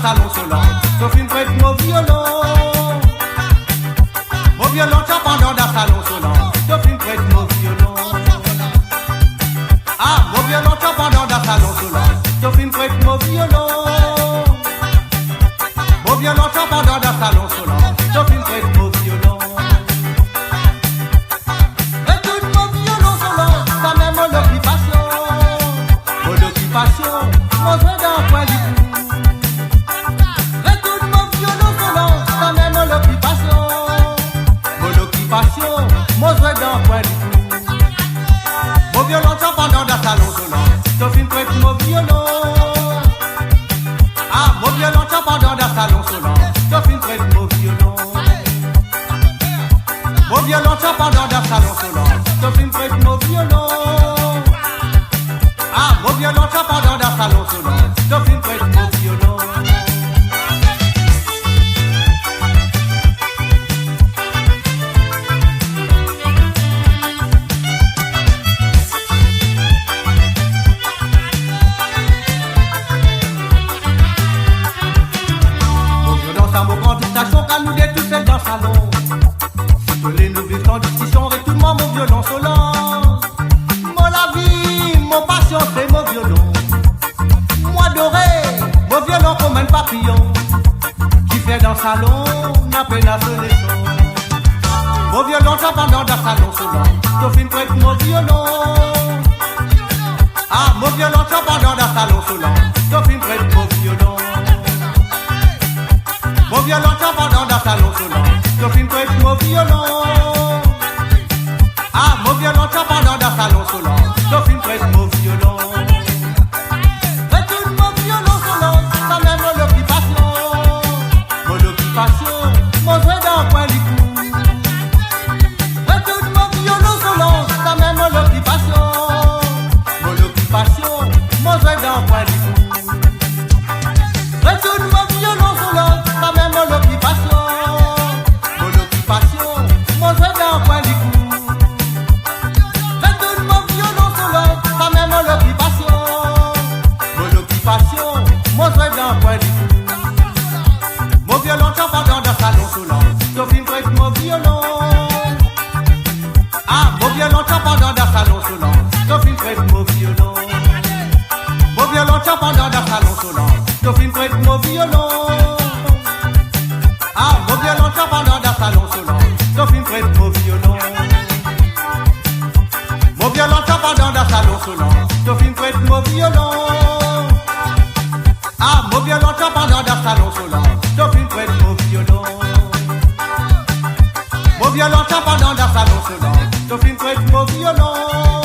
salon solant, sauf une prête mon violon. Mon violon pendant d'un salon solant, sauf une prête mon violon. Ah, mon violon pendant d'un salon solant, sauf une prête mon violon. Mon violon pendant d'un salon solant, sauf une prête mon violon. Écoute mon violon solant, ça même mon occupation. Mon occupation, mon jouet d'un point du bout. Écoute mon violon solant, ça même mon occupation. Mon occupation, mon jouet d'un point du bout. Mon violon pendant d'un salon solant, sauf une prête mon violon. Ah, mon violon pendant d'un salon solant, sauf une prête mon violon. Mon violon pendant d'un salon solant, sauf une prête mon violon. Ah, mon violon pendant d'un salon solant, sauf une prête mon violon. Nous détousser dans le salon. Si tous les nous vivons en discussion, retournement mon violon solant. Mon la vie, mon passion, c'est mon violon. Moi doré, mon violon comme un papillon. Qui fait dans le salon, n'a peine à sonner son. Mon violon pendant dans le salon solant, sauf une prête mon violon. Ah, mon violon pendant dans le salon solant, sauf une prête mon violon. Mon violon pendant d'un salon solant, sauf une prête mon violon. Ah, mon violon pendant d'un salon solant, sauf une prête mon violon. Retourne mon violon solant, ça même mon occupation. Mon occupation, mon jouet d'un point du cou. Retourne mon violon solant, ça même mon occupation. Mon occupation, mon jouet d'un point du cou. Retourne mon violon solant, ça même mon occupation. Mon occupation, mon jouet d'un point du cou. Retourne mon violon solant, ça même mon occupation. Mon occupation, mon jouet d'un point du cou. Mon violon pendant d'un salon solant, sauf une prête mon violon. Ah, mon violon pendant d'un salon solant, sauf une prête mon violon. Mon violon pendant d'un salon solant, sauf une prête mon violon. Ah, mon violon pendant d'un salon solant, sauf une prête mon violon. Mon violon pendant d'un salon solant, sauf une prête mon violon. Ah, mon violon pendant d'un salon solant, sauf une prête mon violon. Mon violon pendant d'un salon solant, sauf une prête mon violon.